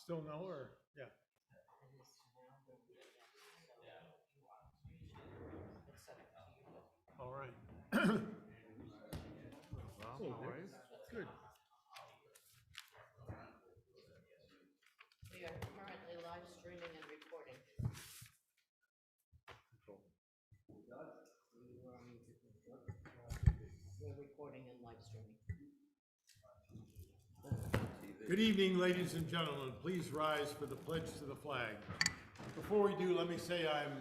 Still no, or, yeah. All right. Well, all right, good. We are currently live streaming and recording. We're recording and live streaming. Good evening, ladies and gentlemen. Please rise for the pledge to the flag. Before we do, let me say I've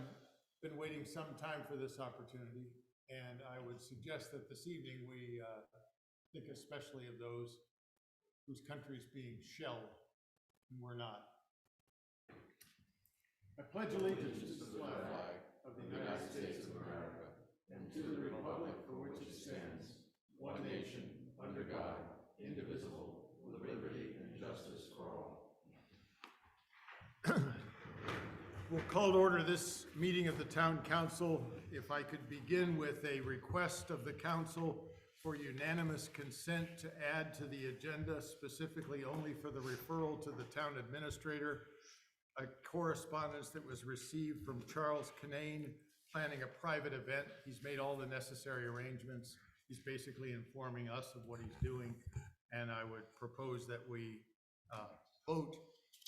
been waiting some time for this opportunity, and I would suggest that this evening we think especially of those whose country is being shelled, and we're not. I pledge allegiance to the flag of the United States of America and to the republic for which it stands, one nation, under God, indivisible, with liberty and justice for all. We'll call to order this meeting of the Town Council. If I could begin with a request of the Council for unanimous consent to add to the agenda, specifically only for the referral to the Town Administrator, a correspondence that was received from Charles Canane planning a private event. He's made all the necessary arrangements. He's basically informing us of what he's doing, and I would propose that we vote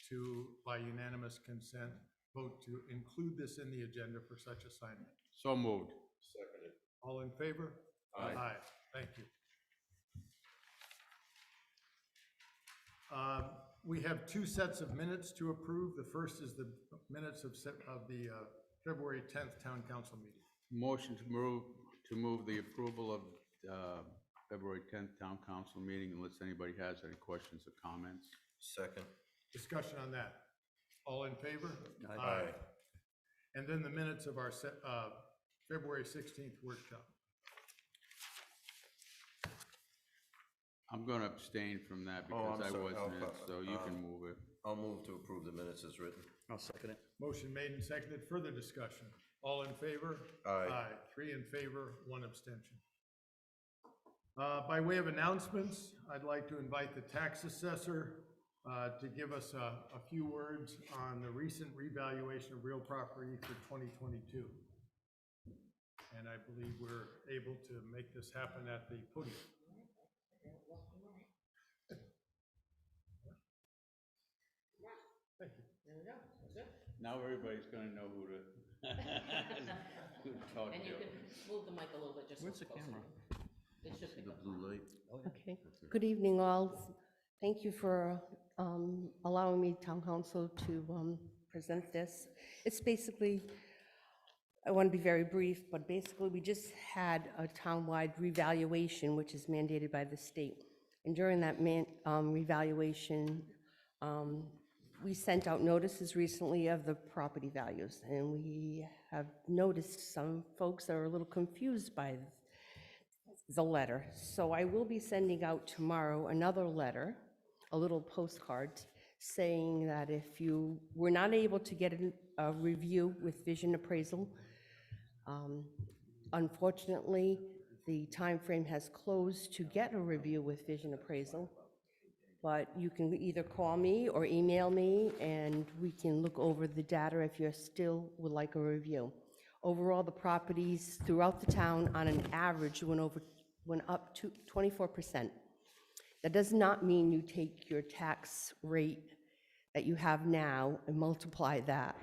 to, by unanimous consent, vote to include this in the agenda for such assignment. So moved. Seconded. All in favor? Aye. Aye. Thank you. We have two sets of minutes to approve. The first is the minutes of the February 10th Town Council meeting. Motion to move the approval of February 10th Town Council meeting, unless anybody has any questions or comments. Second. Discussion on that. All in favor? Aye. And then the minutes of our February 16th workshop. I'm going to abstain from that Oh, because I'm I sorry. wasn't in it, Oh, so you can move it. I'll move to approve the minutes as written. I'll second it. Motion made and seconded. Further discussion. All in favor? Aye. 3 in favor, 1 abstention. By way of announcements, I'd like to invite the tax assessor to give us a few words on the recent revaluation of real property for 2022. And I believe we're able to make this happen at the podium. Thank you. There we go. That's good. Now everybody's going to know who to talk And to. you can move the mic a little bit just. so Where's it's the closer. camera? It should See pick the up. blue light? Okay, good evening all. Thank you for allowing me, Town Council, to present this. It's basically, I want to be very brief, but basically we just had a townwide revaluation, which is mandated by the state. And during that revaluation, we sent out notices recently of the property values, and we have noticed some folks are a little confused by the letter. So I will be sending out tomorrow another letter, a little postcard, saying that if you were not able to get a review with vision appraisal, unfortunately, the time frame has closed to get a review with vision appraisal. But you can either call me or email me, and we can look over the data if you still would like a review. Overall, the properties throughout the town, on an average, went up to 24%. That does not mean you take your tax rate that you have now and multiply that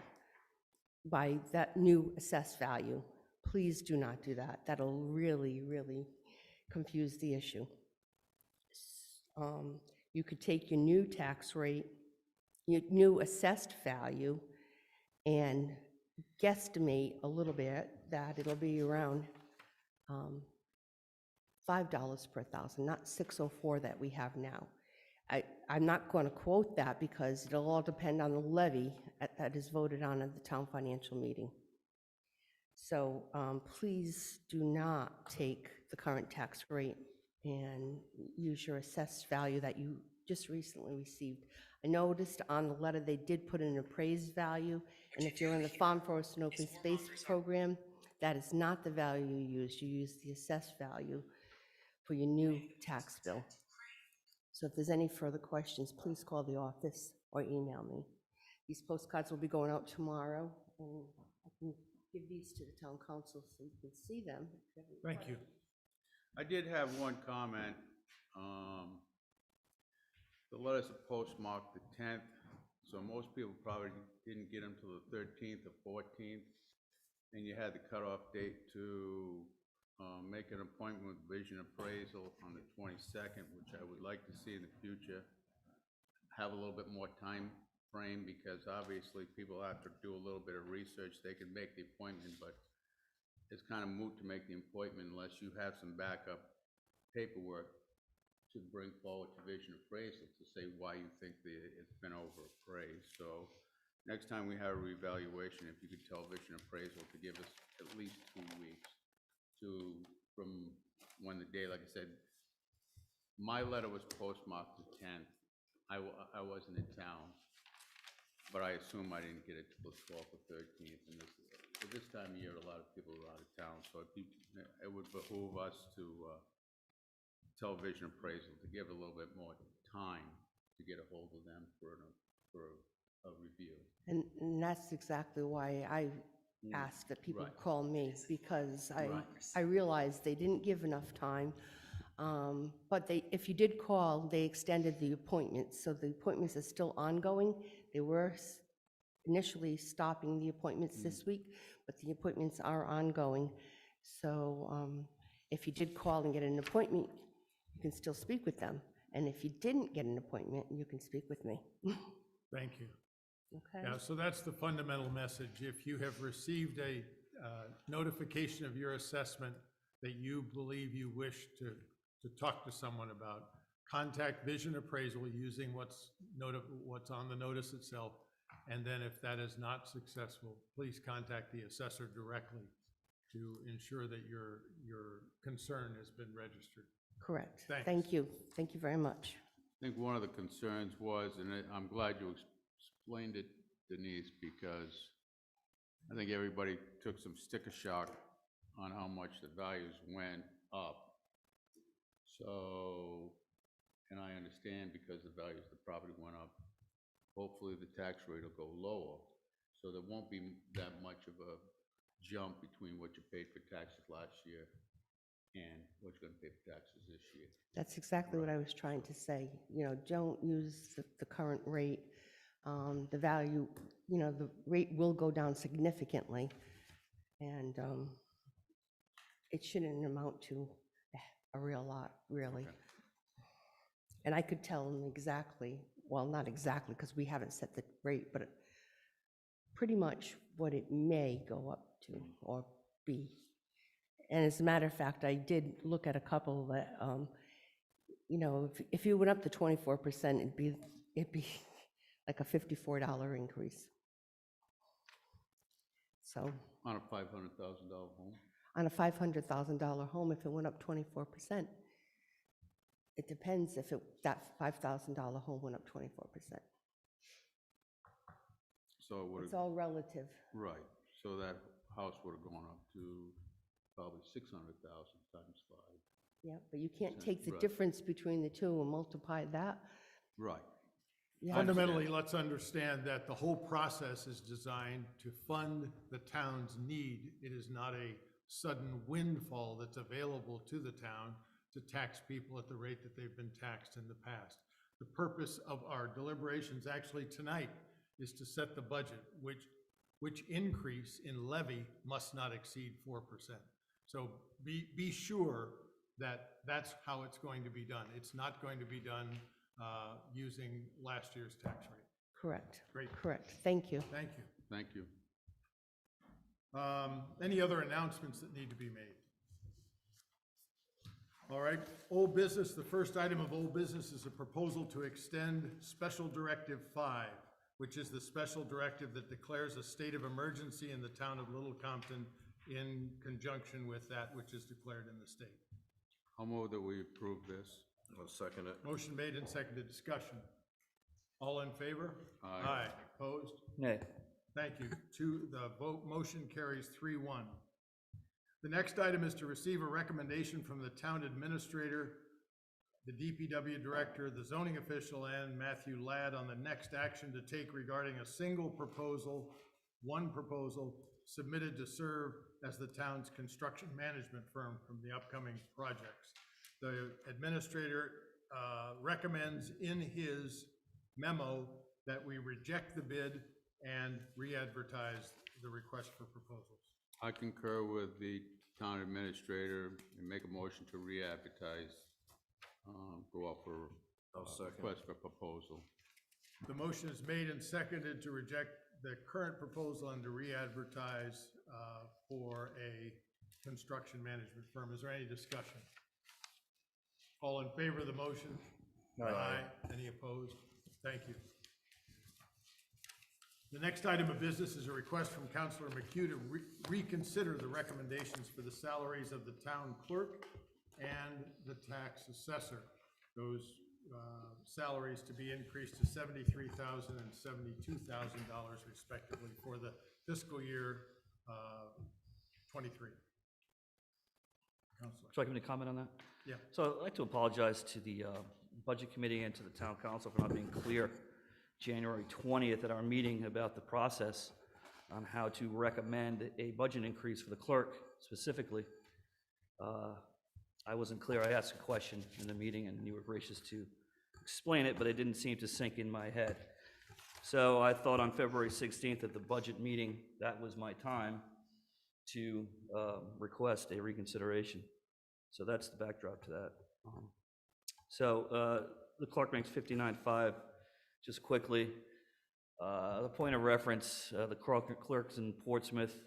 by that new assessed value. Please do not do that. That'll really, really confuse the issue. You could take your new tax rate, your new assessed value, and guesstimate a little bit that it'll be around $5 per thousand, not $604 that we have now. I'm not going to quote that because it'll all depend on the levy that is voted on at the town financial meeting. So please do not take the current tax rate and use your assessed value that you just recently received. I noticed on the letter they did put in an appraised value, and if you're in the Farm, Forest, and Open Space program, that is not the value you use. You use the assessed value for your new tax bill. So if there's any further questions, please call the office or email me. These postcards will be going out tomorrow, and I can give these to the town council so you can see them. if you have any Thank you. I did have one comment. The letters are postmarked the 10th, so most people probably didn't get them till the 13th or 14th. And you had the cutoff date to make an appointment with vision appraisal on the 22nd, which I would like to see in the future. Have a little bit more time frame, because obviously people have to do a little bit of research. They can make the appointment, but it's kind of moot to make the appointment unless you have some backup paperwork to bring forward to vision appraisal to say why you think it's been overappraised. So next time we have a reevaluation, if you could tell vision appraisal to give us at least 2 weeks from when the day, like I said, my letter was postmarked the 10th. I wasn't in town, but I assume I didn't get it till the 12th or 13th. And at this time of year, a lot of people are out of town, so it would behoove us to tell vision appraisal to give a little bit more time to get a hold of them for a review. And that's exactly why I ask that people Right. call me, because Right. I realized they didn't give enough time. But if you did call, they extended the appointments, so the appointments are still ongoing. They were initially stopping the appointments this week, but the appointments are ongoing. So if you did call and get an appointment, you can still speak with them. And if you didn't get an appointment, you can speak with me. Thank you. Okay? Yeah, so that's the fundamental message. If you have received a notification of your assessment that you believe you wish to talk to someone about, contact Vision Appraisal using what's on the notice itself. And then if that is not successful, please contact the assessor directly to ensure that your concern has been registered. Correct. Thanks. Thank you. Thank you very much. I think one of the concerns was, and I'm glad you explained it, Denise, because I think everybody took some sticker shock on how much the values went up. So, and I understand because the values of the property went up, hopefully the tax rate will go lower. So there won't be that much of a jump between what you paid for taxes last year and what you're gonna pay for taxes this year. That's exactly what I was trying to say. Don't use the current rate. The value, the rate will go down significantly, and it shouldn't amount to a real lot, really. Okay. And I could tell them exactly, well, not exactly, because we haven't set the rate, but pretty much what it may go up to or be. And as a matter of fact, I did look at a couple that, if you went up to 24%, it'd be like a $54 increase. So On a $500,000 home? on a $500,000 home, if it went up 24%, it depends if that $5,000 home went up 24%. So it would It's have, all relative. right, so that house would have gone up to probably 600,000 times 5. Yeah, but you can't take the Right. difference between the two and multiply that. Right. You have to- Fundamentally, let's understand that the whole process is designed to fund the town's need. It is not a sudden windfall that's available to the town to tax people at the rate that they've been taxed in the past. The purpose of our deliberations actually tonight is to set the budget, which increase in levy must not exceed 4%. So be sure that that's how it's going to be done. It's not going to be done using last year's tax rate. Correct. Great. Correct. Thank you. Thank you. Thank you. Any other announcements that need to be made? All right, old business. The first item of old business is a proposal to extend Special Directive 5, which is the special directive that declares a state of emergency in the town of Little Compton in conjunction with that which is declared in the state. I'll move that we approve this. I'll second it. Motion made and seconded. Discussion. All in favor? Aye. Opposed? Nay. Thank you. The motion carries 3-1. The next item is to receive a recommendation from the town administrator the DPW director, the zoning official, and Matthew Ladd on the next action to take regarding a single proposal, one proposal submitted to serve as the town's construction management firm from the upcoming projects. The administrator recommends in his memo that we reject the bid and re-advertise the request for proposals. I concur with the town administrator and make a motion to re-advertise, go out for I'll second. request for proposal. The motion is made and seconded to reject the current proposal and to re-advertise for a construction management firm. Is there any discussion? All in favor of the motion? Aye. Any opposed? Thank you. The next item of business is a request from Councillor McHugh to reconsider the recommendations for the salaries of the town clerk and the tax assessor. Those salaries to be increased to $73,000 and $72,000 respectively for the fiscal year 23. Councillor. Would you like me to comment on that? Yeah. So I'd like to apologize to the Budget Committee and to the Town Council for not being clear January 20th at our meeting about the process on how to recommend a budget increase for the clerk specifically. I wasn't clear. I asked a question in the meeting and you were gracious to explain it, but it didn't seem to sink in my head. So I thought on February 16th at the budget meeting, that was my time to request a reconsideration. So that's the backdrop to that. The clerk makes 59.5. Just quickly, the point of reference, the clerks in Portsmouth,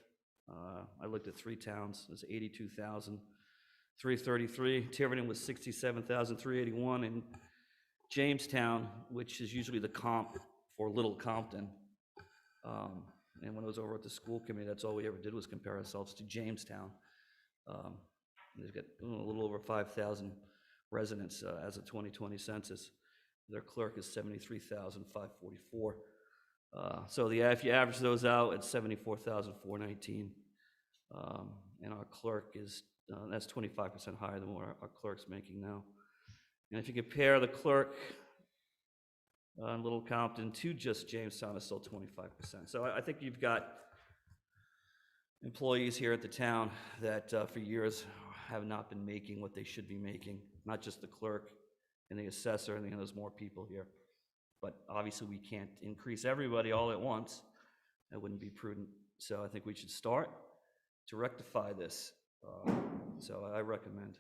I looked at 3 towns, is 82,333. Tiverton was 67,381, and Jamestown, which is usually the comp for Little Compton. And when I was over at the school committee, that's all we ever did was compare ourselves to Jamestown. They've got a little over 5,000 residents as of 2020 census. Their clerk is 73,544. So if you average those out, it's 74,419. And our clerk is, that's 25% higher than what our clerk's making now. And if you compare the clerk in Little Compton to just Jamestown, it's still 25%. So I think you've got employees here at the town that for years have not been making what they should be making, not just the clerk and the assessor, and there's more people here. But obviously we can't increase everybody all at once. That wouldn't be prudent. So I think we should start to rectify this. So I recommend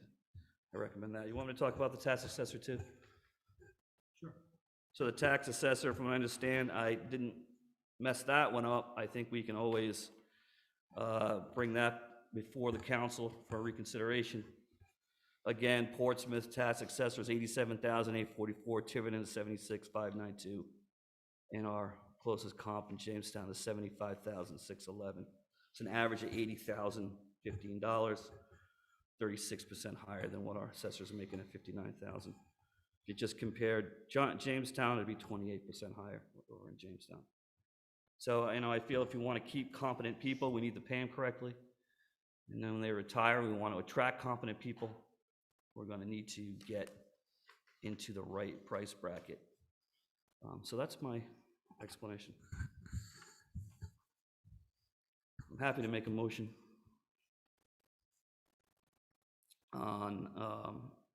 that. You want me to talk about the tax assessor too? Sure. So the tax assessor, from what I understand, I didn't mess that one up. I think we can always bring that before the council for reconsideration. Again, Portsmouth tax assessor is 87,844, Tiverton is 76,592, and our closest comp in Jamestown is 75,611. It's an average of $80,015, 36% higher than what our assessors are making at 59,000. If you just compared Jamestown, it'd be 28% higher over in Jamestown. So, I feel if you want to keep competent people, we need to pay them correctly. And then when they retire, we want to attract competent people. We're going to need to get into the right price bracket. So that's my explanation. I'm happy to make a motion on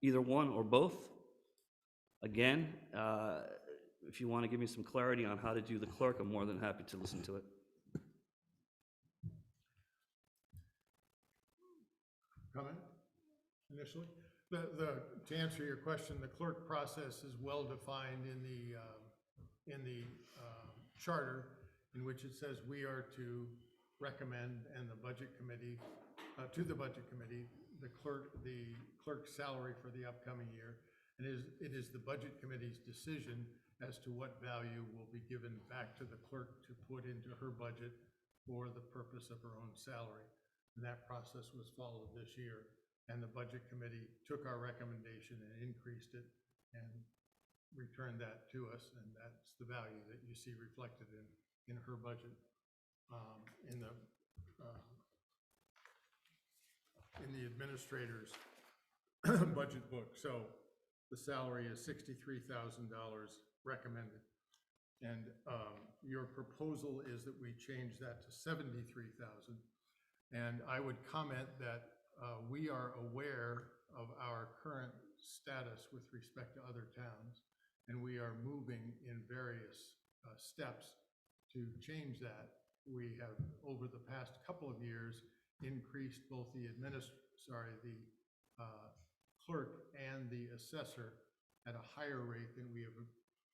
either one or both. Again, if you want to give me some clarity on how to do the clerk, I'm more than happy to listen to it. Comment initially? To answer your question, the clerk process is well defined in the charter, in which it says we are to recommend, and the budget committee, to the budget committee, the clerk's salary for the upcoming year. And it is the budget committee's decision as to what value will be given back to the clerk to put into her budget for the purpose of her own salary. And that process was followed this year. And the budget committee took our recommendation and increased it and returned that to us. And that's the value that you see reflected in her budget, in the administrator's budget book. So the salary is $63,000 recommended. And your proposal is that we change that to 73,000. And I would comment that we are aware of our current status with respect to other towns, and we are moving in various steps to change that. We have, over the past couple of years, increased both the clerk and the assessor at a higher rate than we have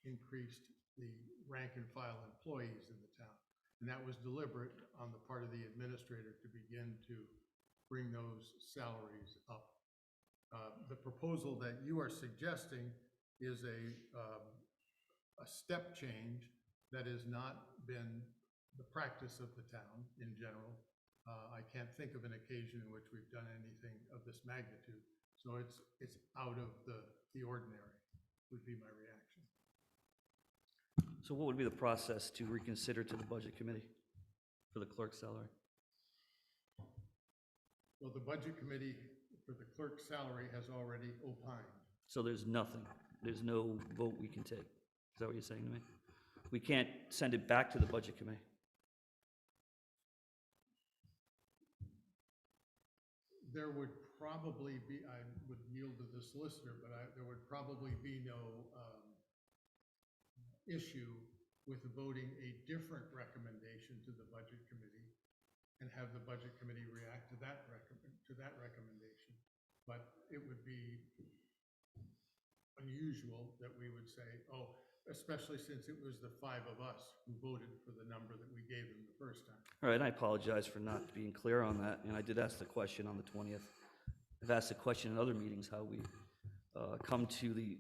increased the rank and file employees in the town. And that was deliberate on the part of the administrator to begin to bring those salaries up. The proposal that you are suggesting is a step change that has not been the practice of the town in general. I can't think of an occasion in which we've done anything of this magnitude. So it's out of the ordinary, would be my reaction. So what would be the process to reconsider to the budget committee for the clerk's salary? Well, the budget committee for the clerk's salary has already opined. So there's nothing, there's no vote we can take. Is that what you're saying to me? We can't send it back to the budget committee? There would probably be, I would yield to the solicitor, but there would probably be no issue with voting a different recommendation to the budget committee and have the budget committee react to that recommendation. But it would be unusual that we would say, oh, especially since it was the 5 of us who voted for the number that we gave them the first time. All right, and I apologize for not being clear on that, and I did ask the question on the 20th. I've asked the question in other meetings, how we come to the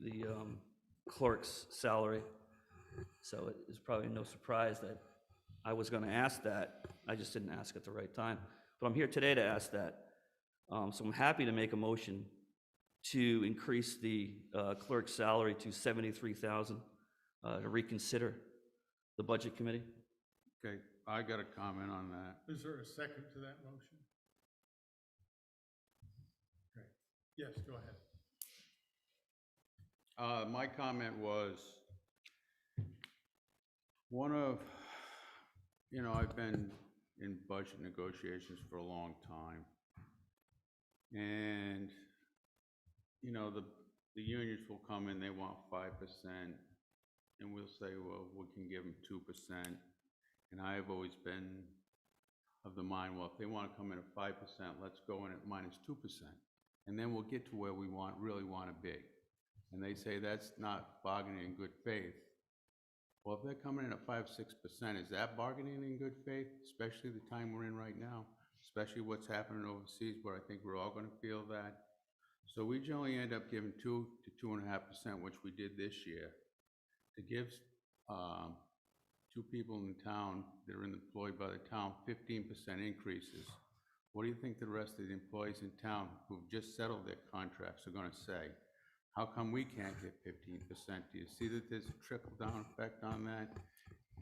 clerk's salary. So it's probably no surprise that I was going to ask that. I just didn't ask at the right time. But I'm here today to ask that. So I'm happy to make a motion to increase the clerk's salary to $73,000 to reconsider the budget committee. Okay, I got a comment on that. Is there a second to that motion? Okay. Yes, go ahead. My comment was, I've been in budget negotiations for a long time. And, the unions will come in, they want 5%, and we'll say, well, we can give them 2%. And I have always been of the mind, well, if they want to come in at 5%, let's go in at -2%. And then we'll get to where we really want to be. And they say that's not bargaining in good faith. Well, if they're coming in at 5-6%, is that bargaining in good faith? Especially the time we're in right now, especially what's happening overseas, where I think we're all going to feel that. So we generally end up giving 2 to 2.5%, which we did this year, to give 2 people in the town that are employed by the town 15% increases. What do you think the rest of the employees in town who've just settled their contracts are going to say? How come we can't get 15%? Do you see that there's a trickle-down effect on that?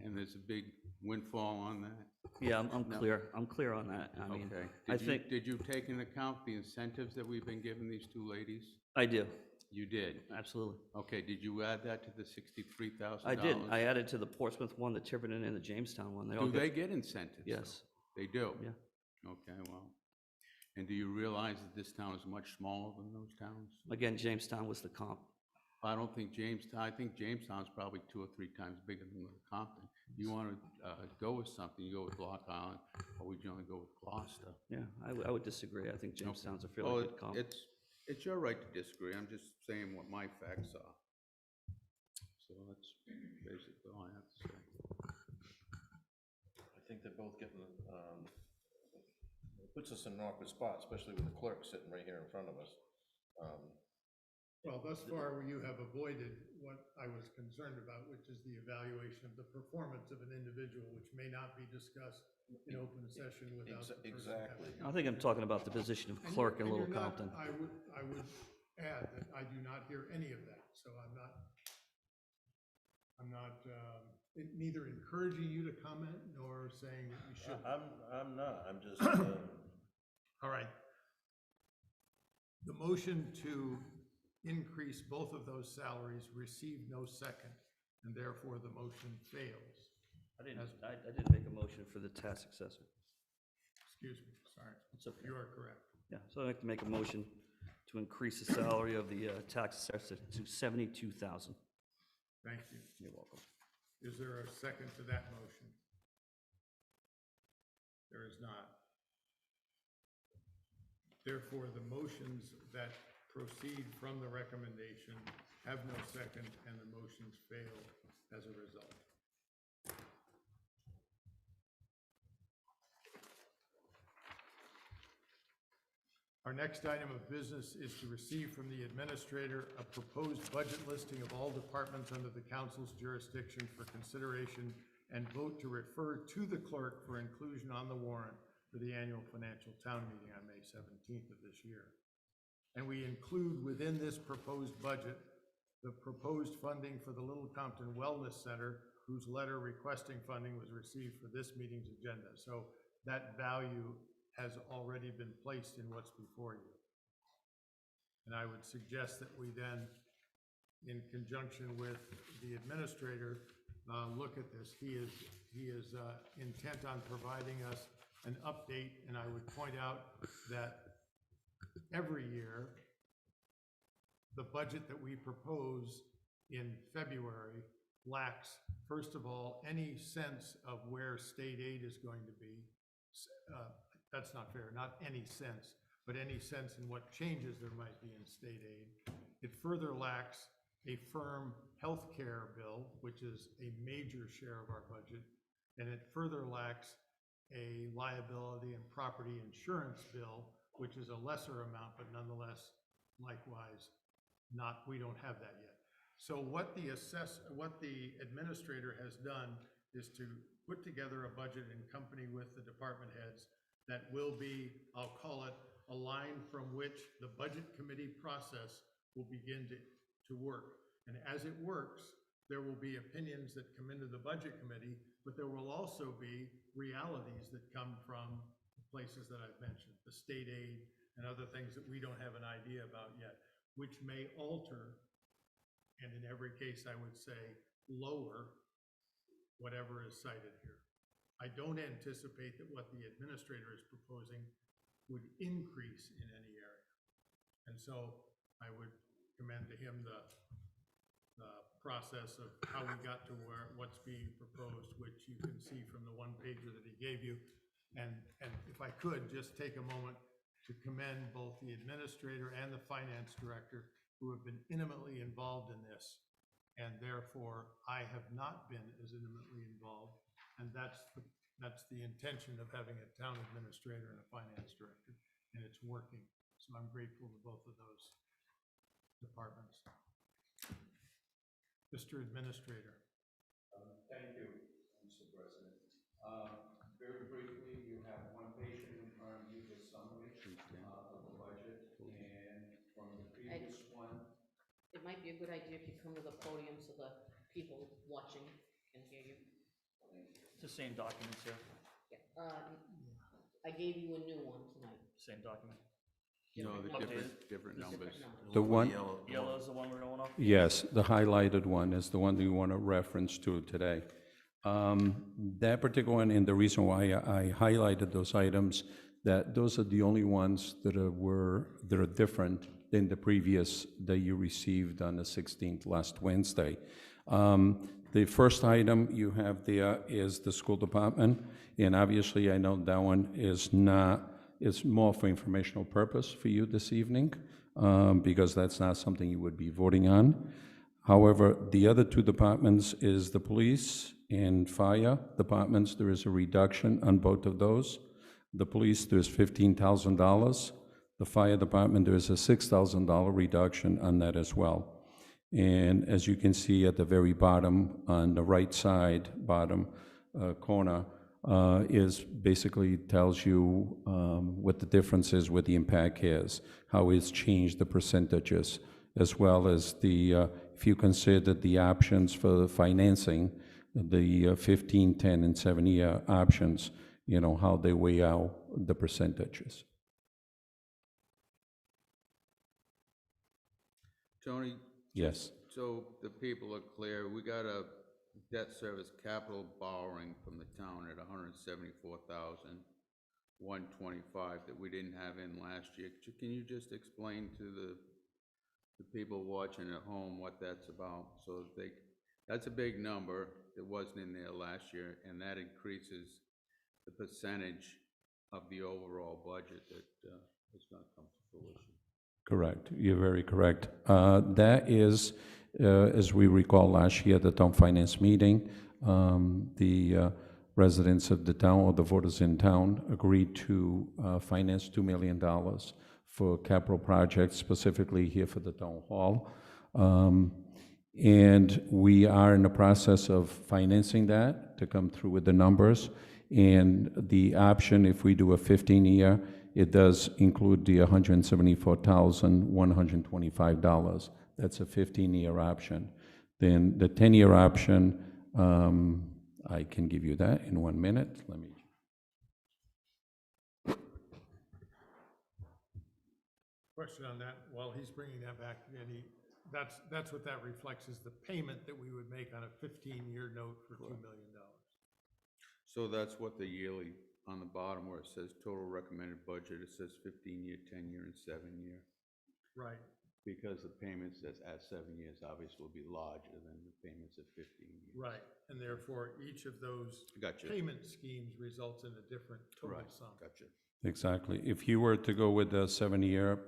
And there's a big windfall on that? Yeah, I'm clear. I'm clear on that. I mean, Okay. Did you take into account the incentives that we've been giving these 2 ladies? I do. You did? Absolutely. Okay, did you add that to the $63,000? I did. I added to the Portsmouth one, the Tiverton, and the Jamestown one. They all Do they get incentives? Yes. They do? Yeah. Okay, well, and do you realize that this town is much smaller than those towns? Again, Jamestown was the comp. I think Jamestown's probably 2 or 3 times bigger than Compton. You want to go with something, you go with Block Island, or we generally go with Gloucester. Yeah, I would disagree. I think Jamestown's a fairly good comp. It's your right to disagree. I'm just saying what my facts are. So that's basically all I have to say. I think they're both getting, it puts us in an awkward spot, especially with the clerk sitting right here in front of us. Well, thus far, you have avoided what I was concerned about, which is the evaluation of the performance of an individual, which may not be discussed in open session without the person Exactly. having- I think I'm talking about the position of clerk in And Little you're not- Compton. I would add that I do not hear any of that, so I'm not neither encouraging you to comment nor saying that you should. I'm not, I'm just, All right. The motion to increase both of those salaries received no second, and therefore the motion fails. I didn't make a motion for the tax assessor. Excuse me, sorry. It's okay. You are correct. Yeah, so I'd like to make a motion to increase the salary of the tax assessor to $72,000. Thank you. You're welcome. Is there a second to that motion? There is not. Therefore, the motions that proceed from the recommendation have no second, and the motions fail as a result. Our next item of business is to receive from the administrator a proposed budget listing of all departments under the council's jurisdiction for consideration and vote to refer to the clerk for inclusion on the warrant for the annual financial town meeting on May 17th of this year. And we include within this proposed budget the proposed funding for the Little Compton Wellness Center, whose letter requesting funding was received for this meeting's agenda. So that value has already been placed in what's before you. And I would suggest that we then, in conjunction with the administrator, look at this. He is intent on providing us an update, and I would point out that every year, the budget that we propose in February lacks, first of all, any sense of where state aid is going to be. That's not fair, not any sense, but any sense in what changes there might be in state aid. It further lacks a firm healthcare bill, which is a major share of our budget, and it further lacks a liability and property insurance bill, which is a lesser amount, but nonetheless, likewise, we don't have that yet. So what the administrator has done is to put together a budget in company with the department heads that will be, I'll call it, a line from which the budget committee process will begin to work. And as it works, there will be opinions that come into the budget committee, but there will also be realities that come from the places that I've mentioned, the state aid and other things that we don't have an idea about yet, which may alter, and in every case, I would say, lower whatever is cited here. I don't anticipate that what the administrator is proposing would increase in any area. And so I would commend to him the process of how we got to what's being proposed, which you can see from the one pager that he gave you. And if I could, just take a moment to commend both the administrator and the finance director, who have been intimately involved in this. And therefore, I have not been as intimately involved. And that's the intention of having a town administrator and a finance director, and it's working. So I'm grateful to both of those departments. Mr. Administrator. Thank you, Mr. President. Very briefly, you have one page in front of you, the summary of the budget, and from the previous one. It might be a good idea if you come to the podium so the people watching can hear you. It's the same documents here, Yeah, I gave you a new one tonight. same document. No, the Updated. different numbers. The one, Yellow is the one we're going off? yes, the highlighted one is the one that you want to reference to today. That particular one, and the reason why I highlighted those items, that those are the only ones that are different than the previous that you received on the 16th, last Wednesday. The first item you have there is the school department, and obviously I know that one is not, it's more for informational purpose for you this evening, because that's not something you would be voting on. However, the other two departments is the police and fire departments. There is a reduction on both of those. The police, there's $15,000. The fire department, there is a $6,000 reduction on that as well. And as you can see at the very bottom, on the right side, bottom corner, is basically tells you what the difference is, what the impact is, how it's changed the percentages, as well as the, if you consider the options for the financing, the 15, 10, and 7-year options, you know, how they weigh out the percentages. Tony, Yes, so the people are clear, we got a debt service capital borrowing from the town at $174,125 that we didn't have in last year. Can you just explain to the people watching at home what that's about? So that they, that's a big number that wasn't in there last year, and that increases the percentage of the overall budget that has not come to fruition. correct. You're very correct. That is, as we recall last year, at the town finance meeting, the residents of the town, or the voters in town, agreed to finance $2 million for capital projects, specifically here for the town hall. And we are in the process of financing that to come through with the numbers. And the option, if we do a 15-year, it does include the $174,125. That's a 15-year option. Then the 10-year option, I can give you that in 1 minute. Let me. Question on that, while he's bringing that back, Eddie, that's what that reflects, is the payment that we would make on a 15-year note for $2 million. So that's what the yearly, on the bottom where it says total recommended budget, it says 15-year, 10-year, and 7-year. Right. Because the payments at 7 years obviously will be larger than the payments at 15 years. Right, and therefore, each of those Gotcha. payment schemes results in a different total Right, sum. gotcha. Exactly. If you were to go with the 7-year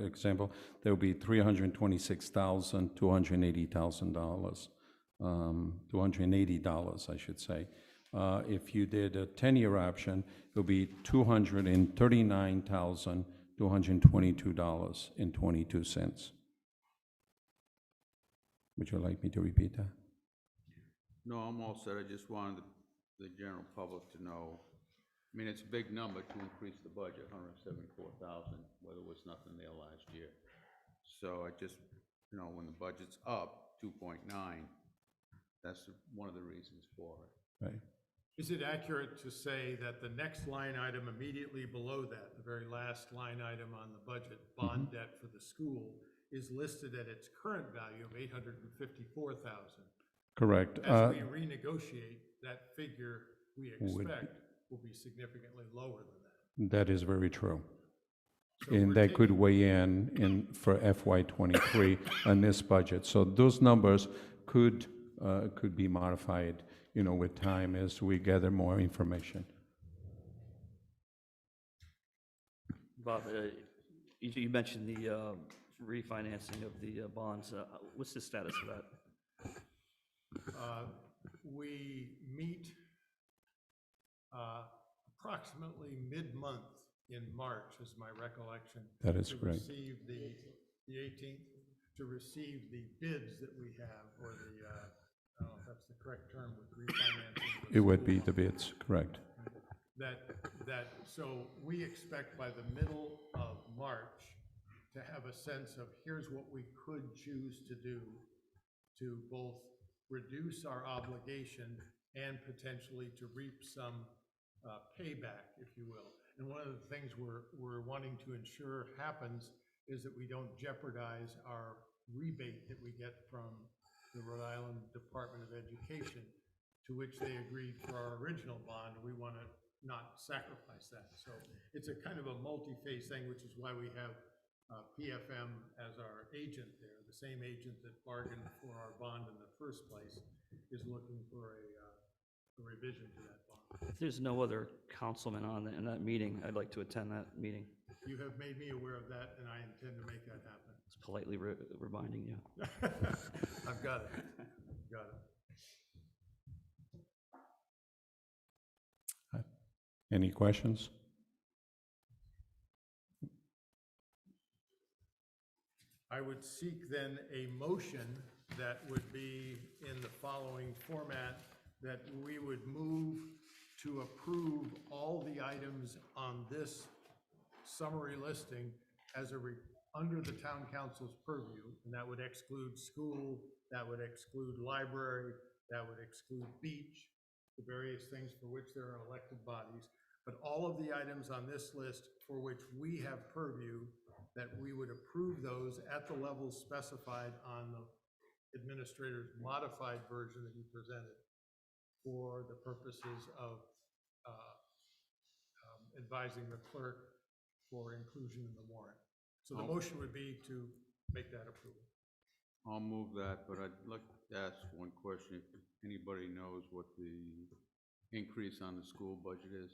example, there would be $326,280,000, $280, I should say. If you did a 10-year option, it would be $239,222.22. Would you like me to repeat that? No, I'm all set. I just wanted the general public to know. I mean, it's a big number to increase the budget, 174,000, whether it was nothing there last year. So I just, you know, when the budget's up 2.9, that's one of the reasons for it. Right. Is it accurate to say that the next line item immediately below that, the very last line item on the budget, bond debt for the school, is listed at its current value of $854,000? Correct. As we renegotiate, that figure we expect will be significantly lower than that. That is very true. So And we're that could taking- weigh in for FY '23 on this budget. So those numbers could be modified, you know, with time as we gather more information. Bob, you mentioned the refinancing of the bonds. What's the status of that? We meet approximately mid-month in March, is my recollection. That is correct. To receive the 18th, to receive the bids that we have, or the, I don't know if that's the correct term with refinancing. It would be the bids, correct. So we expect by the middle of March to have a sense of, here's what we could choose to do to both reduce our obligation and potentially to reap some payback, if you will. And one of the things we're wanting to ensure happens is that we don't jeopardize our rebate that we get from the Rhode Island Department of Education, to which they agreed for our original bond. We want to not sacrifice that. So it's a kind of a multi-phase thing, which is why we have PFM as our agent there. The same agent that bargained for our bond in the first place is looking for a revision to that bond. If there's no other councilman in that meeting, I'd like to attend that meeting. You have made me aware of that, and I intend to make that happen. It's politely reminding you. I've got it. Got it. Any questions? I would seek then a motion that would be in the following format, that we would move to approve all the items on this summary listing as under the town council's purview, and that would exclude school, that would exclude library, that would exclude beach, the various things for which there are elected bodies. But all of the items on this list for which we have purview that we would approve those at the levels specified on the administrator's modified version that he presented for the purposes of advising the clerk for inclusion in the warrant. So the motion would be to make that approval. I'll move that, but I'd like to ask one question. If anybody knows what the increase on the school budget is,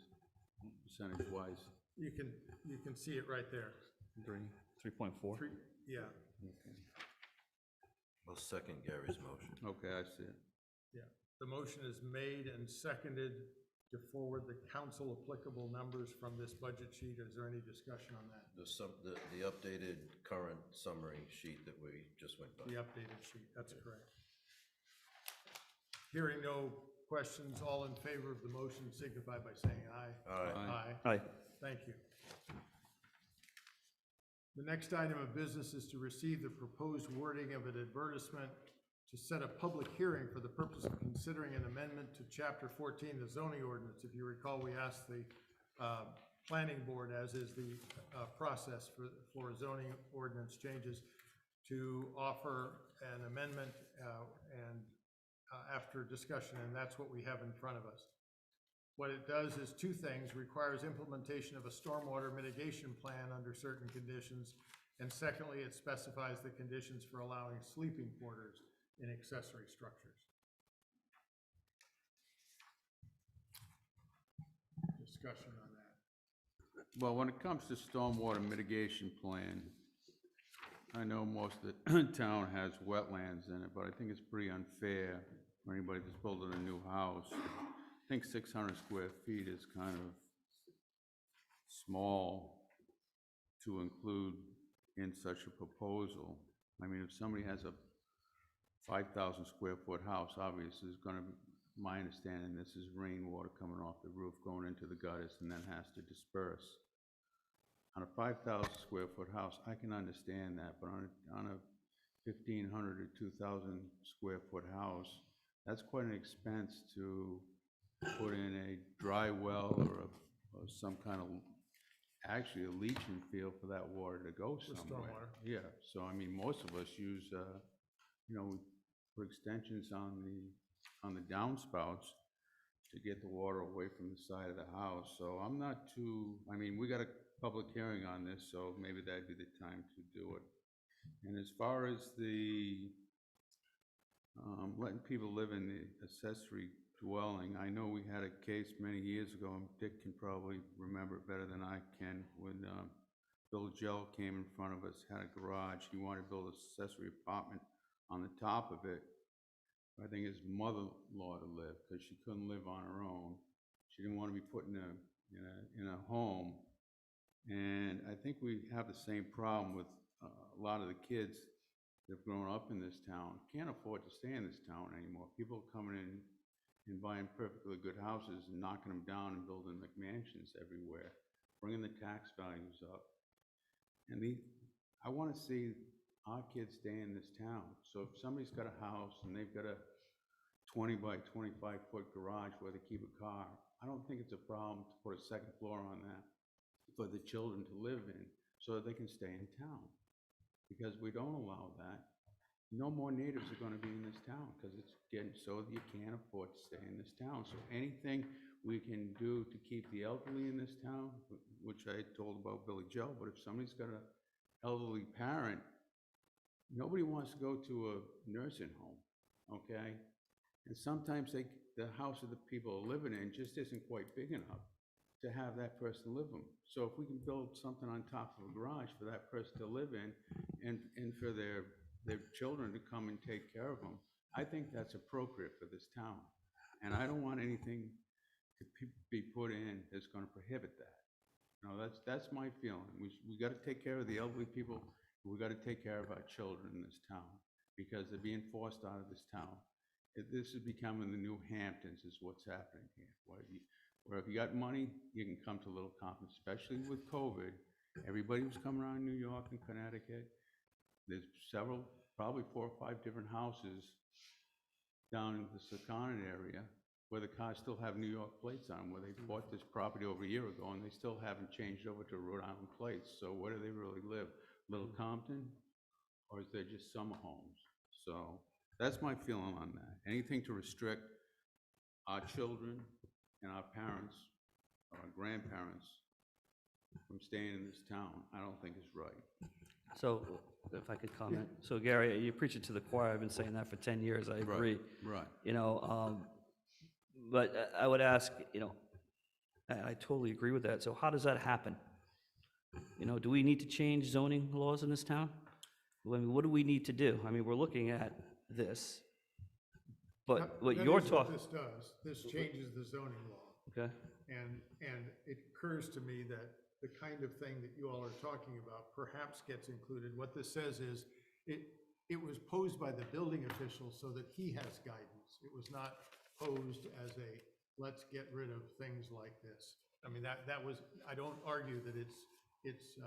percentage-wise? You can see it right there. 3.4. Yeah, I'll second Gary's motion. Okay, I see it. yeah. The motion is made and seconded to forward the council applicable numbers from this budget sheet. Is there any discussion on that? The updated current summary sheet that we just went by. The updated sheet, that's correct. Hearing no questions, all in favor of the motion signify by saying aye. Aye. Aye. Thank you. The next item of business is to receive the proposed wording of an advertisement to set a public hearing for the purpose of considering an amendment to Chapter 14, the zoning ordinance. If you recall, we asked the planning board, as is the process for zoning ordinance changes, to offer an amendment after discussion, and that's what we have in front of us. What it does is two things: requires implementation of a stormwater mitigation plan under certain conditions, and secondly, it specifies the conditions for allowing sleeping quarters in accessory structures. Discussion on that. Well, when it comes to stormwater mitigation plan, I know most of the town has wetlands in it, but I think it's pretty unfair for anybody that's building a new house. I think 600 square feet is kind of small to include in such a proposal. I mean, if somebody has a 5,000 square foot house, obviously is gonna, my understanding, this is rainwater coming off the roof, going into the gutters, and then has to disperse. On a 5,000 square foot house, I can understand that, but on a 1,500 or 2,000 square foot house, that's quite an expense to put in a dry well or some kind of, actually a leaching field for that water to go somewhere. stormwater. Yeah, so I mean, most of us use, you know, put extensions on the downspouts to get the water away from the side of the house. So I'm not too, I mean, we got a public hearing on this, so maybe that'd be the time to do it. And as far as the letting people live in the accessory dwelling, I know we had a case many years ago, and Dick can probably remember it better than I can, when Bill Gell came in front of us, had a garage. He wanted to build an accessory apartment on the top of it. I think his mother-in-law to live, because she couldn't live on her own. She didn't want to be put in a home. And I think we have the same problem with a lot of the kids that have grown up in this town, can't afford to stay in this town anymore. People are coming in and buying perfectly good houses and knocking them down and building McMansions everywhere, bringing the tax values up. And I want to see our kids stay in this town. So if somebody's got a house and they've got a 20 by 25 foot garage where they keep a car, I don't think it's a problem to put a second floor on that for the children to live in so that they can stay in town. Because we don't allow that, no more natives are going to be in this town, because it's getting so that you can't afford to stay in this town. So anything we can do to keep the elderly in this town, which I told about Billy Joe, but if somebody's got an elderly parent, nobody wants to go to a nursing home, okay? And sometimes the house that the people are living in just isn't quite big enough to have that person live in. So if we can build something on top of a garage for that person to live in, and for their children to come and take care of them, I think that's appropriate for this town. And I don't want anything to be put in that's gonna prohibit that. You know, that's my feeling. We gotta take care of the elderly people, we gotta take care of our children in this town, because they're being forced out of this town. This is becoming the New Hamptons, is what's happening here. Where if you got money, you can come to Little Compton, especially with COVID. Everybody was coming around New York and Connecticut. There's several, probably 4 or 5 different houses down in the Secaucus area where the cars still have New York plates on, where they bought this property over a year ago and they still haven't changed over to Rhode Island plates. So where do they really live? Little Compton, or is there just summer homes? So that's my feeling on that. Anything to restrict our children and our parents, our grandparents from staying in this town, I don't think is right. So, if I could comment, so Gary, you preach it to the choir, I've been saying that for 10 years, I agree. Right. You know, but I would ask, you know, I totally agree with that, so how does that happen? You know, do we need to change zoning laws in this town? I mean, what do we need to do? I mean, we're looking at this, but what That you're is what talking, this does. This changes the zoning law. okay? And it occurs to me that the kind of thing that you all are talking about perhaps gets included. What this says is, it was posed by the building official so that he has guidance. It was not posed as a, let's get rid of things like this. I mean, that was, I don't argue that its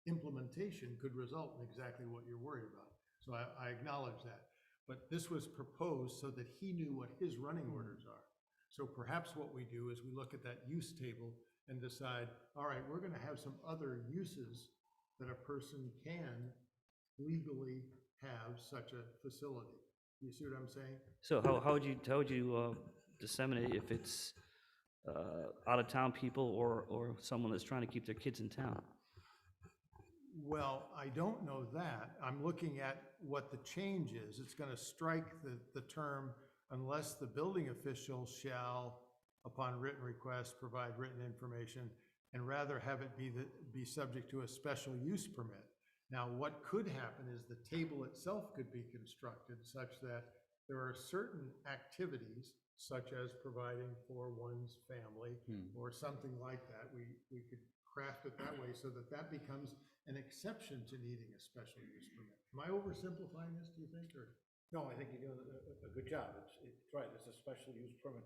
implementation could result in exactly what you're worried about. So I acknowledge that. But this was proposed so that he knew what his running orders are. So perhaps what we do is we look at that use table and decide, all right, we're gonna have some other uses that a person can legally have such a facility. You see what I'm saying? So how would you disseminate if it's out-of-town people or someone that's trying to keep their kids in town? Well, I don't know that. I'm looking at what the change is. It's gonna strike the term, unless the building official shall, upon written request, provide written information, and rather have it be subject to a special use permit. Now, what could happen is the table itself could be constructed such that there are certain activities, such as providing for one's family, or something like that. We could craft it that way so that that becomes an exception to needing a special use permit. Am I oversimplifying this, do you think, or? No, I think you're doing a good job. It's right, it's a special use permit.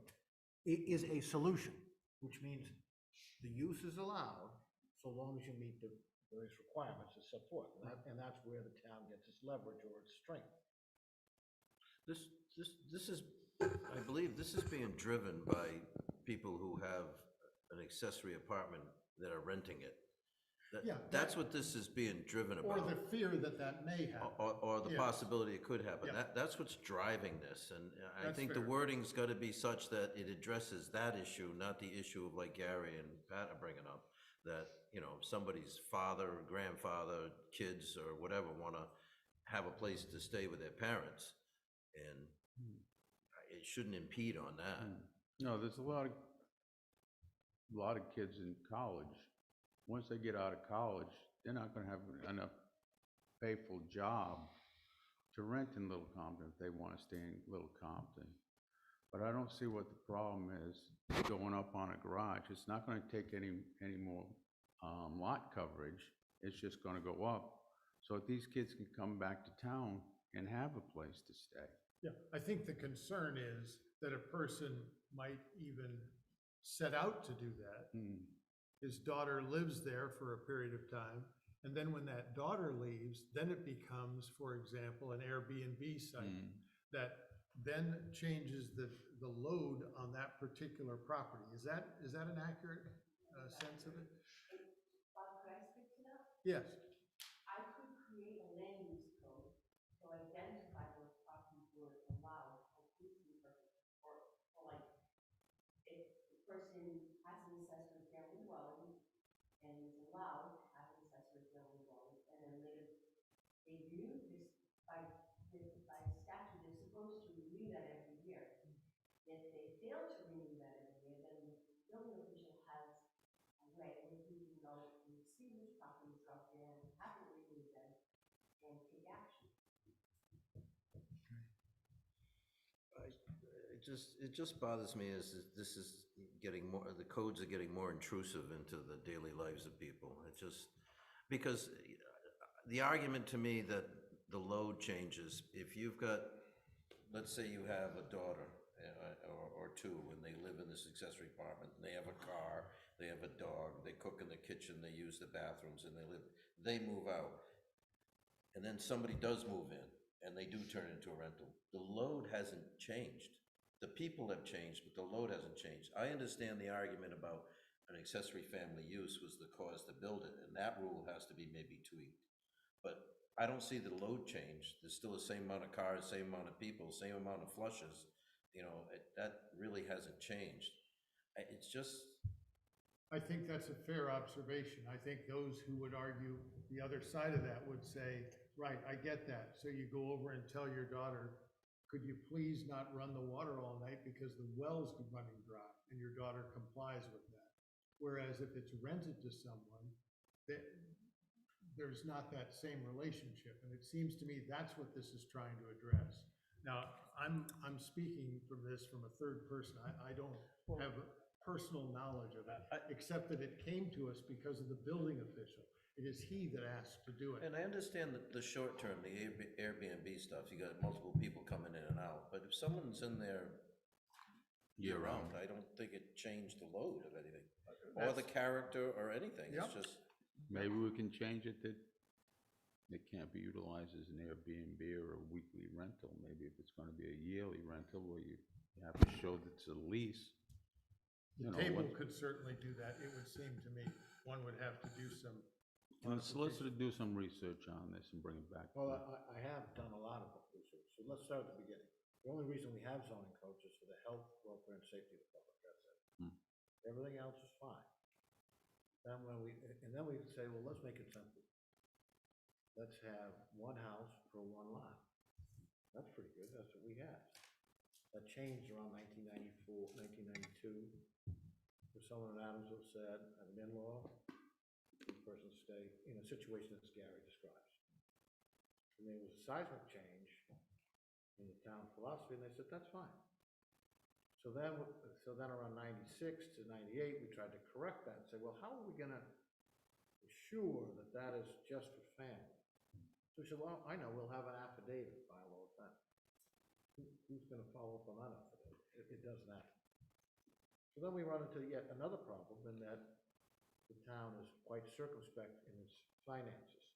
It is a solution, which means the use is allowed so long as you meet the various requirements as set forth. And that's where the town gets its leverage or its strength. This is, I believe this is being driven by people who have an accessory apartment that are renting it. Yeah, That's what this is being driven Or about. the fear that that may happen. Or the Yes. possibility it could happen. Yeah. That's what's driving this, and I That's think the fair. wording's gotta be such that it addresses that issue, not the issue of like Gary and Pat are bringing up, that, you know, somebody's father or grandfather, kids or whatever wanna have a place to stay with their parents, and it shouldn't impede on that. No, there's a lot of kids in college. Once they get out of college, they're not gonna have enough faithful job to rent in Little Compton if they wanna stay in Little Compton. But I don't see what the problem is going up on a garage. It's not gonna take any more lot coverage. It's just gonna go up so that these kids can come back to town and have a place to stay. Yeah, I think the concern is that a person might even set out to do that. His daughter lives there for a period of time, and then when that daughter leaves, then it becomes, for example, an Airbnb site that then changes the load on that particular property. Is that an accurate sense of it? Bob, could I speak to that? Yes. I could create a land use code to identify those properties where it's allowed for policing purposes, or like, if the person has an accessory family dwelling and is allowed to have an accessory family dwelling, and then later they renew this by statute, they're supposed to renew that every year. If they fail to renew that every year, then the building official has a way where he can go and see which properties are up there and haven't renewed them and take action. It just bothers me is that this is getting more, the codes are getting more intrusive into the daily lives of people. It just, because the argument to me that the load changes, if you've got, let's say you have a daughter or two, and they live in this accessory apartment, and they have a car, they have a dog, they cook in the kitchen, they use the bathrooms, and they move out. And then somebody does move in, and they do turn into a rental. The load hasn't changed. The people have changed, but the load hasn't changed. I understand the argument about an accessory family use was the cause to build it, and that rule has to be maybe tweaked. but I don't see the load change. There's still the same amount of cars, same amount of people, same amount of flushes. You know, that really hasn't changed. It's just, I think that's a fair observation. I think those who would argue the other side of that would say, right, I get that. So you go over and tell your daughter, could you please not run the water all night because the well's running dry, and your daughter complies with that. Whereas if it's rented to someone, there's not that same relationship. And it seems to me that's what this is trying to address. Now, I'm speaking from this from a third person. I don't have personal knowledge of it, except that it came to us because of the building official. It is he that asked to do it. and I understand the short term, the Airbnb stuff, you got multiple people coming in and out, but if someone's in there year round, I don't think it changed the load of anything, or the character or anything, it's Yep. just, Maybe we can change it that it can't be utilized as an Airbnb or a weekly rental. Maybe if it's gonna be a yearly rental where you have to show that it's a lease. The You know, table what- could certainly do that, it would seem to me. One would have to do some. And the solicitor do some research on this and bring it back. Well, I have done a lot of research, so let's start at the beginning. The only reason we have zoning codes is for the health, welfare, and safety of the public, that's it. Everything else is fine. Then then we say, well, let's make it simple. Let's have one house per one lot. That's pretty good, that's what we had. That changed around 1994, 1992. Where someone in Adamsville said, I have an in-law, the person stay in a situation that Gary describes. And there was a seismic change in the town philosophy, and they said, that's fine. So then around 96 to 98, we tried to correct that and say, well, how are we gonna assure that that is just for family? So we said, well, I know, we'll have an affidavit filed all the time. Who's gonna follow up on that affidavit? It doesn't happen. So then we run into yet another problem in that the town is quite circumspect in its finances.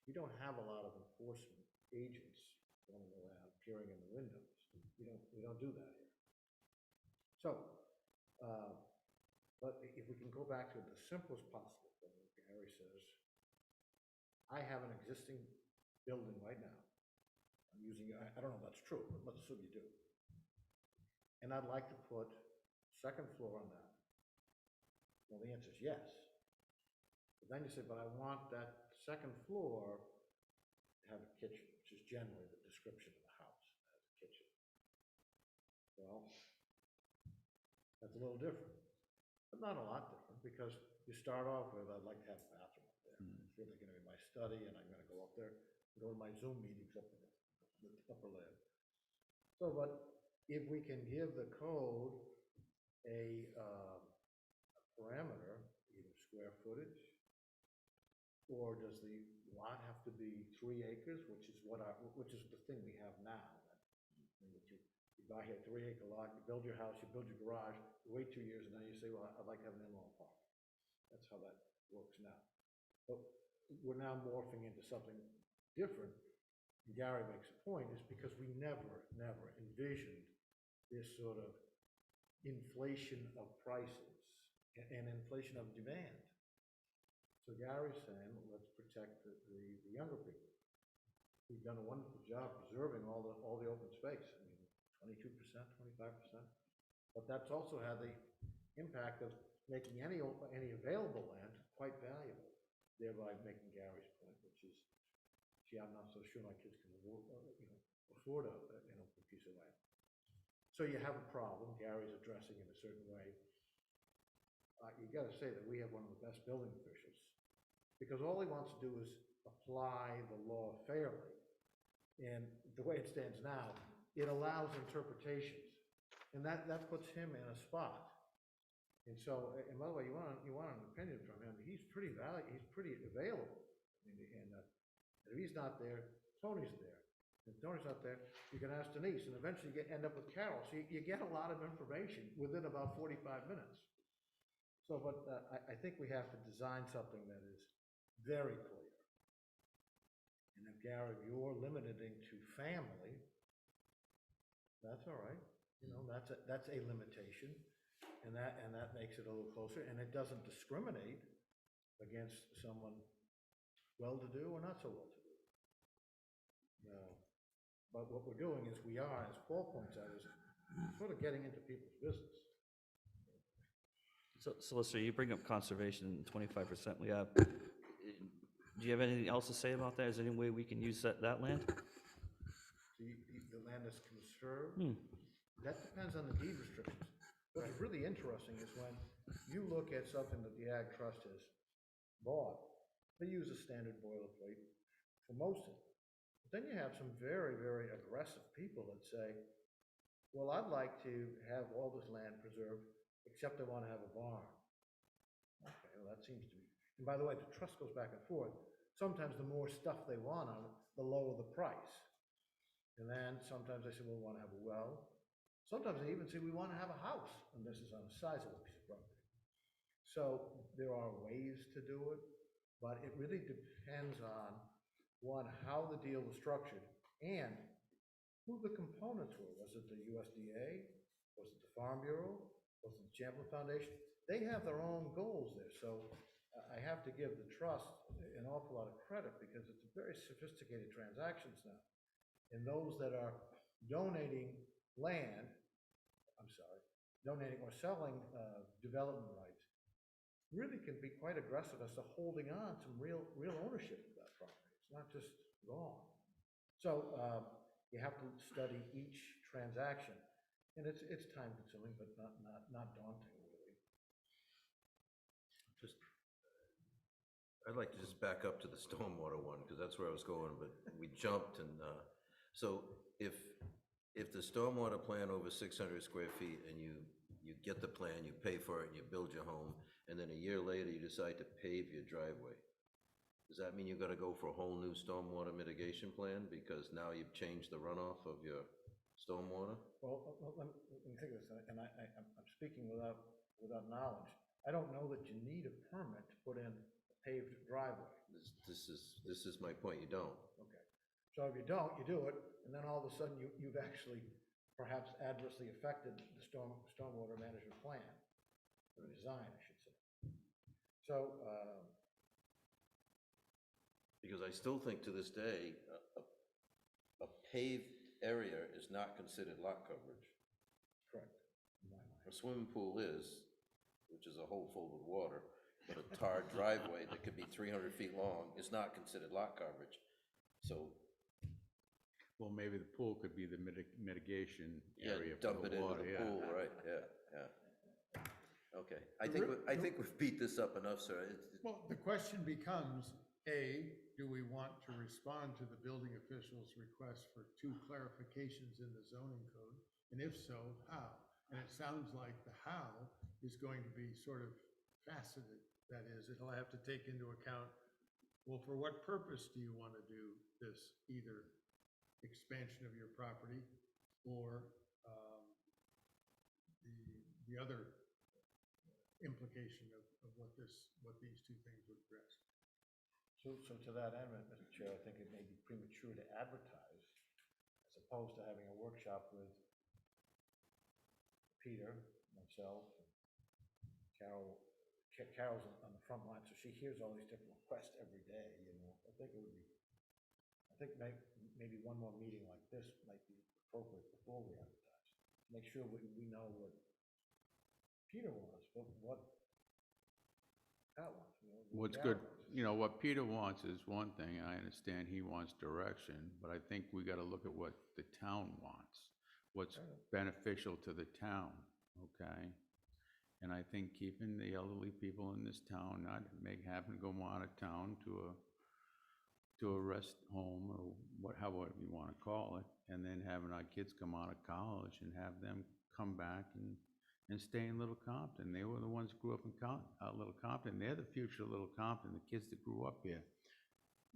We don't have a lot of enforcement agents going around peering in the windows. We don't do that here. So, but if we can go back to the simplest possible thing, Gary says, I have an existing building right now. I'm using, I don't know if that's true, but let's assume you do. And I'd like to put second floor on that. Well, the answer is yes. But then you say, but I want that second floor to have a kitchen, which is generally the description of the house, as a kitchen. Well, that's a little different, but not a lot different, because you start off with, I'd like to have a bathroom up there. It's really gonna be my study, and I'm gonna go up there, and go to my Zoom meetings up in the upper layer. So, but if we can give the code a parameter, either square footage, or does the lot have to be 3 acres, which is the thing we have now. You buy a 3-acre lot, you build your house, you build your garage, you wait 2 years, and then you say, well, I'd like to have an in-law apartment. That's how that works now. But we're now morphing into something different. And Gary makes a point, is because we never envisioned this sort of inflation of prices and inflation of demand. So Gary's saying, well, let's protect the younger people. We've done a wonderful job preserving all the open space. I mean, 22%, 25%. But that's also had the impact of making any available land quite valuable, thereby making Gary's point, which is, gee, I'm not so sure my kids can afford an open piece of land. So you have a problem. Gary's addressing it a certain way. You got to say that we have one of the best building officials, because all he wants to do is apply the law fairly. And the way it stands now, it allows interpretations, and that puts him in a spot. And so, and by the way, you want an opinion from him. He's pretty available. I mean, and if he's not there, Tony's there. If Tony's not there, you can ask Denise, and eventually you end up with Carol. So you get a lot of information within about 45 minutes. So, but I think we have to design something that is very clear. And if, Gary, you're limiting to family, that's all right. You know, that's a limitation, and that makes it a little closer, and it doesn't discriminate against someone well-to-do or not so well-to-do. No. But what we're doing is we are, as Paul points out, is sort of getting into people's business. So, Solicitor, you bring up conservation, 25% we have. Do you have anything else to say about that? Is there any way we can use that land? The land is conserved. That depends on the deed restrictions. What's really interesting is when you look at something that the Ag Trust has bought, they use a standard boilerplate for most of it. But then you have some very, very aggressive people that say, well, I'd like to have all this land preserved, except I want to have a barn. Okay, well, that seems to be, and by the way, the trust goes back and forth. Sometimes the more stuff they want on it, the lower the price. And then sometimes they say, well, we want to have a well. Sometimes they even say, we want to have a house, and this is on a sizable piece of property. So there are ways to do it, but it really depends on, one, how the deal was structured, and who the components were. Was it the USDA? Was it the Farm Bureau? Was it the Champlain Foundation? They have their own goals there, so I have to give the trust an awful lot of credit because it's very sophisticated transactions now. And those that are donating land, donating or selling development rights, really can be quite aggressive as to holding on to real ownership of that property. It's not just gone. So you have to study each transaction, and it's time consuming, but not daunting, really. I'd like to just back up to the stormwater one, because that's where I was going, but we jumped, and so if the stormwater plan over 600 square feet, and you get the plan, you pay for it, and you build your home, and then a year later you decide to pave your driveway, does that mean you gotta go for a whole new stormwater mitigation plan, because now you've changed the runoff of your stormwater? Well, let me think of this, and I'm speaking without knowledge. I don't know that you need a permit to put in a paved driveway. This is my point, you don't. Okay. So if you don't, you do it, and then all of a sudden you've actually perhaps adversely affected the stormwater management plan, or design, I should say. So, Because I still think to this day, a paved area is not considered lot coverage. correct, in my mind. A swimming pool is, which is a hole full of water, but a tarred driveway that could be 300 feet long is not considered lot coverage. So, Well, maybe the pool could be the mitigation yeah, area for dump the it into water, the yeah. pool, right, yeah. Okay, I think we've beat this up enough, sir. Well, the question becomes, A, do we want to respond to the building official's request for 2 clarifications in the zoning code? And if so, how? And it sounds like the how is going to be sort of faceted. That is, it'll have to take into account, well, for what purpose do you want to do this? Either expansion of your property or the other implication of what these 2 things would address. So to that end, Mr. Chair, I think it may be premature to advertise, as opposed to having a workshop with Peter, myself, and Carol. Carol's on the front line, so she hears all these different requests every day, you know. I think maybe one more meeting like this might be appropriate before we advertise. Make sure we know what Peter wants, but what Pat wants. What's good, what Peter wants is one thing, and I understand he wants direction, but I think we gotta look at what the town wants, what's beneficial to the town, okay? And I think keeping the elderly people in this town, not having to go out of town to a rest home, or however you wanna call it, and then having our kids come out of college and have them come back and stay in Little Compton. They were the ones who grew up in Little Compton. They're the future of Little Compton, the kids that grew up here.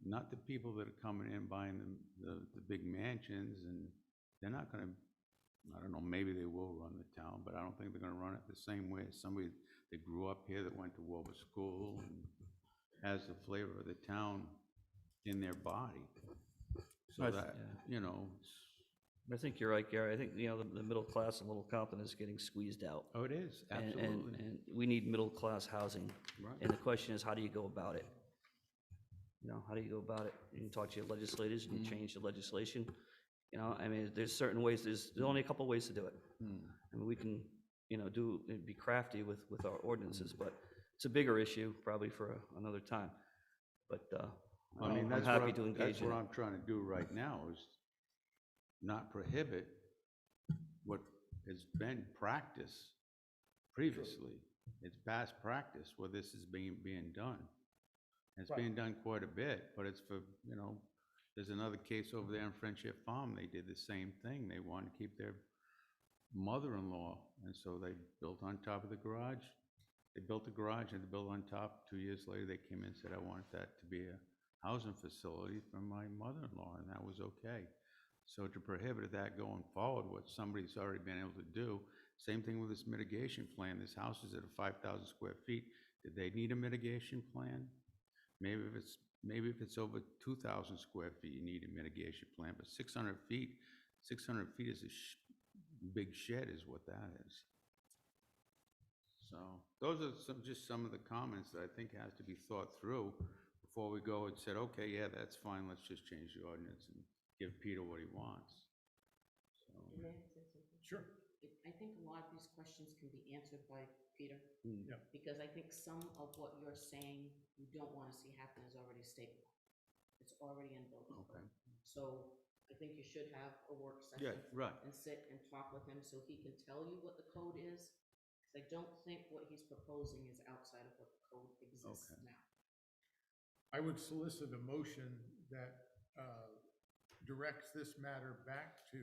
Not the people that are coming in buying the big mansions, and they're not gonna, I don't know, maybe they will run the town, but I don't think they're gonna run it the same way as somebody that grew up here, that went to Wilbur School, and has the flavor of the town in their body. So that, I think you're right, Gary. I think, the middle class in Little Compton is getting squeezed out. Oh, it is, And- absolutely. And we need middle-class housing. Right. And the question is, how do you go about it? You know, how do you go about it? You can talk to your legislators, you can change the legislation. You know, I mean, there's certain ways, there's only a couple ways to do it. I mean, we can, you know, be crafty with our ordinances, but it's a bigger issue probably for another time. But, I mean, I'm that's happy what to engage that's in what it. I'm trying to do right now, is not prohibit what has been practice previously. It's past practice where this is being done. It's being done quite a bit, but it's for, you know, there's another case over there in Friendship Farm, they did the same thing. They wanted to keep their mother-in-law, and so they built on top of the garage. They built the garage and they built on top. 2 years later, they came in and said, I want that to be a housing facility for my mother-in-law, and that was okay. So to prohibit that going forward, what somebody's already been able to do, same thing with this mitigation plan. This house is at 5,000 square feet. Did they need a mitigation plan? Maybe if it's over 2,000 square feet, you need a mitigation plan, but 600 feet is a big shed is what that is. So those are just some of the comments that I think has to be thought through before we go and said, okay, yeah, that's fine, let's just change the ordinance and give Peter what he wants. So, May I say something? Sure. I think a lot of these questions can be answered by Peter. Yeah. Because I think some of what you're saying you don't want to see happen is already stated. It's already in building code. okay. So I think you should have a work Yeah, session right. and sit and talk with him so he can tell you what the code is. Because I don't think what he's proposing is outside of what the code exists Okay. now. I would solicit a motion that directs this matter back to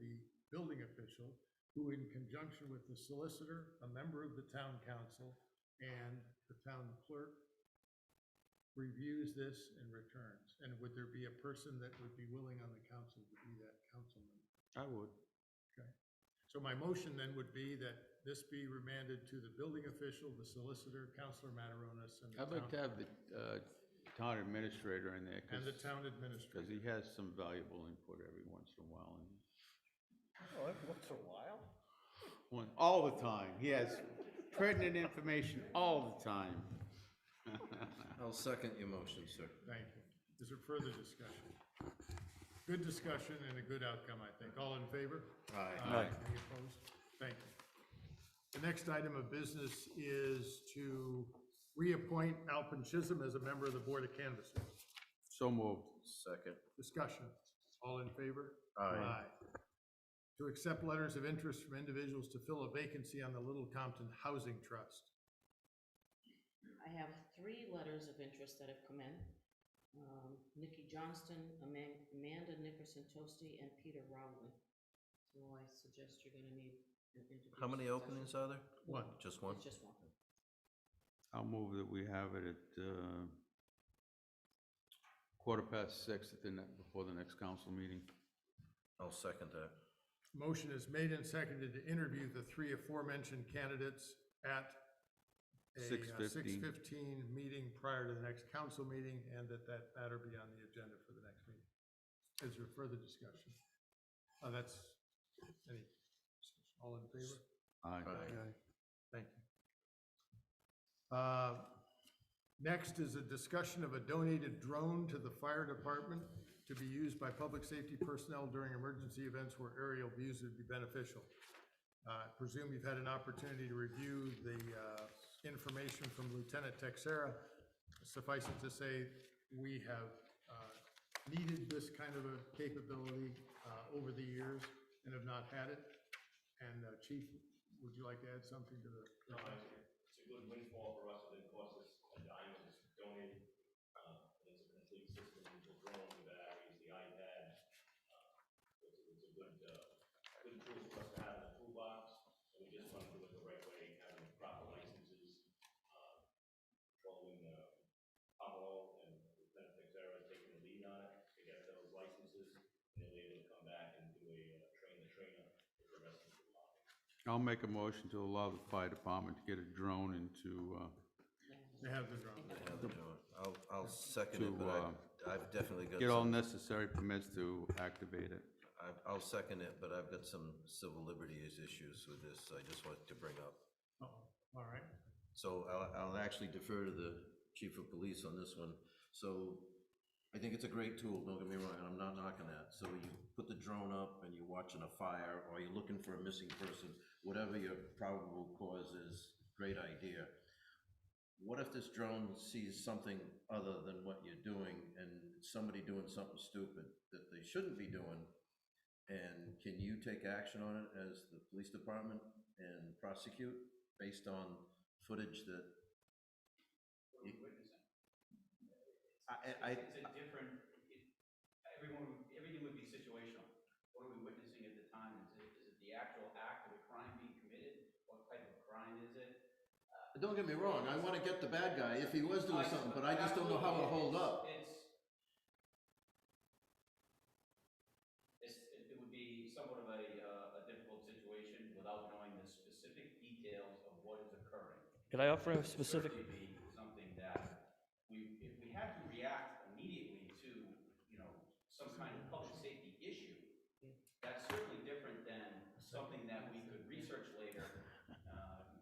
the building official, who in conjunction with the solicitor, a member of the town council, and the town clerk, reviews this and returns. And would there be a person that would be willing on the council to be that councilman? I would. Okay. So my motion then would be that this be remanded to the building official, the solicitor, Councillor Mataronis, and the I'd like to have the town administrator in there. and the town Because administrator. he has some valuable input every once in a while. Once in a while? All the time. He has pertinent information all the time. I'll second your motion, sir. Thank you. Is there further discussion? Good discussion and a good outcome, I think. All in favor? Aye. Any opposed? Thank you. The next item of business is to reappoint Alpin Chisholm as a member of the Board of Canvassers. So moved. Second. Discussion. All in favor? Aye. To accept letters of interest from individuals to fill a vacancy on the Little Compton Housing Trust. I have 3 letters of interest that have come in. Nikki Johnston, Amanda Nickerson Toasty, and Peter Rowley. So I suggest you're gonna need an interview. How many openings are there? One. Just one? It's just one. I'll move that we have it at 6:15 before the next council meeting. I'll second that. Motion is made and seconded to interview the 3 aforementioned candidates at a 6:15. 6:15 meeting prior to the next council meeting, and that matter be on the agenda for the next meeting. Is there further discussion? All in favor? Aye. Thank you. Next is a discussion of a donated drone to the fire department to be used by public safety personnel during emergency events where aerial views would be beneficial. I presume you've had an opportunity to review the information from Lieutenant Texera. Suffice it to say, we have needed this kind of a capability over the years and have not had it. And Chief, would you like to add something to the? No, it's a good windfall for us. It didn't cost us a dime. It was donated. It's a complete system with the drone, the batteries, the iPad. It's a good tool for us to have in the toolbox. And we just want to do it the right way, having proper licenses, controlling Pablo and Lieutenant Texera taking the lead on it to get those licenses, and then able to come back and do a train-the-trainer with the rest of the department. I'll make a motion to allow the fire department to get a drone and to, They have the drone. I'll second it, but I've definitely got get all some, necessary permits to activate it. I'll second it, but I've got some civil liberties issues with this I just wanted to bring up. All right. So I'll actually defer to the chief of police on this one. So I think it's a great tool, don't get me wrong, and I'm not knocking that. So you put the drone up and you're watching a fire, or you're looking for a missing person, whatever your probable cause is, great idea. What if this drone sees something other than what you're doing, and somebody doing something stupid that they shouldn't be doing? And can you take action on it as the police department and prosecute based on footage that? What are we witnessing? I, It's a different, everything would be situational. What are we witnessing at the time? Is it the actual act of a crime being committed? What type of crime is it? don't get me wrong, I wanna get the bad guy if he was doing something, but I just don't know how to hold up. It would be somewhat of a difficult situation without knowing the specific details of what is occurring. Could I offer a It would specific? certainly be something that if we had to react immediately to, some kind of public safety issue, that's certainly different than something that we could research later,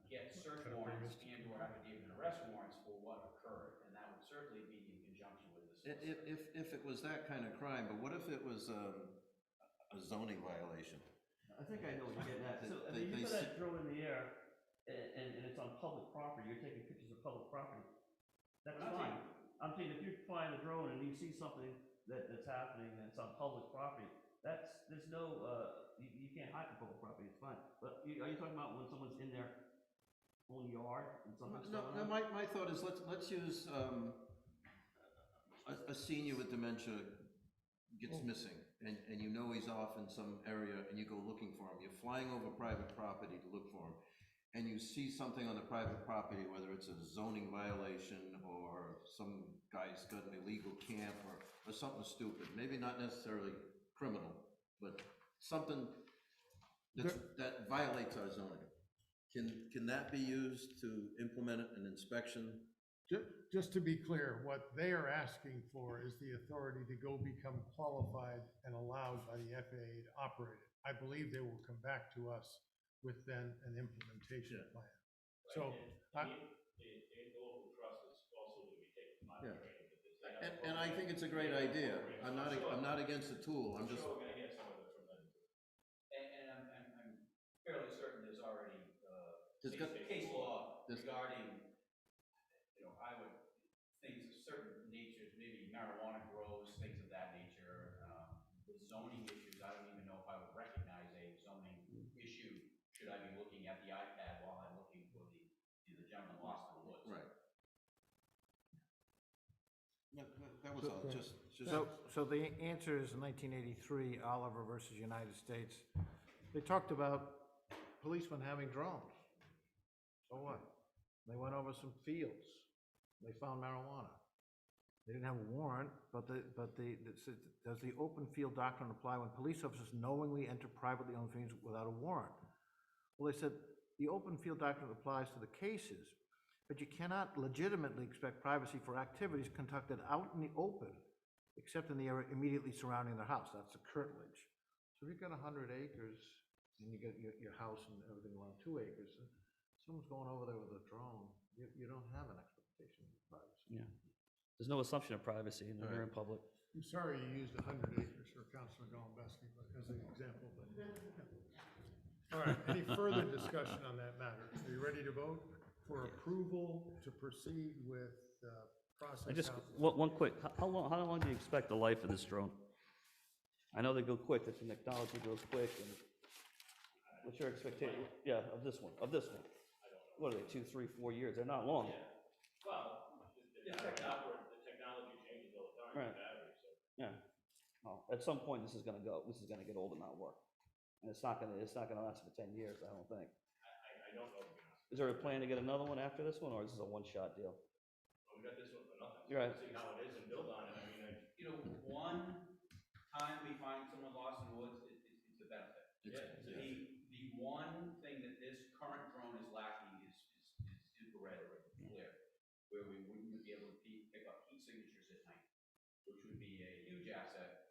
get search warrants and or affidavit and arrest warrants for what occurred, and that would certainly be in conjunction with the solicitor. If it was that kind of crime, but what if it was a zoning violation? I think I know what you're getting at. So, I mean, They you put that drone in the air, and it's on public property, you're taking pictures of public property. That's fine. I'm saying if you're flying a drone and you see something that's happening and it's on public property, there's no, you can't hide from public property, it's fine. But are you talking about when someone's in their own yard and something's No, going on? my thought is, let's use, a senior with dementia gets missing, and you know he's off in some area, and you go looking for him. You're flying over private property to look for him, and you see something on the private property, whether it's a zoning violation, or some guy's got an illegal camp, or something stupid, maybe not necessarily criminal, but something that violates our zoning. Can that be used to implement an inspection? Just to be clear, what they are asking for is the authority to go become qualified and allowed by the FAA to operate it. I believe they will come back to us with then an implementation plan. So, The local trust is also going to be taking Yeah. pilot training. Because they have And I think it's a great idea. I'm not against the tool, I'm just. sure we're going to get some of it from them too. And I'm fairly certain there's already, There's got- case law there's- regarding, I would, things of certain natures, maybe marijuana grows, things of that nature, the zoning issues, I don't even know if I would recognize a zoning issue, should I be looking at the iPad while I'm looking for the gentleman lost in the woods. Right. That was all, just. So the answer is in 1983, Oliver versus United States. They talked about policemen having drones. So what? They went over some fields. They found marijuana. They didn't have a warrant, does the open field doctrine apply when police officers knowingly enter privately owned fields without a warrant? Well, they said the open field doctrine applies to the cases, but you cannot legitimately expect privacy for activities conducted out in the open, except in the area immediately surrounding their house. That's the curtilage. So if you've got 100 acres and you got your house and everything around 2 acres, and someone's going over there with a drone, you don't have an expectation of privacy. Yeah. There's no assumption of privacy in in public. I'm sorry you used 100 acres for Councillor Golembeski as an example, but. All right, any further discussion on that matter? Are you ready to vote for approval to proceed with process? I just, council? one quick, how long do you expect the life of this drone? I know they go quick, the technology goes quick, and what's your expectation? Yeah, of this one. What are they, 2, 3, 4 years? They're not long. Well, the technology changes all the time, Right. the battery, so. Yeah. Well, at some point, this is gonna get old and not work. And it's not gonna last for 10 years, I don't think. I don't know, to be honest. Is there a plan to get another one after this one, or is this a one-shot deal? We got this one for nothing. You're right. See how it is and build on it. I mean, One time we find someone lost in the woods, it's a benefit. The one thing that this current drone is lacking is infrared flare, where we wouldn't be able to pick up heat signatures at night, which would be a huge asset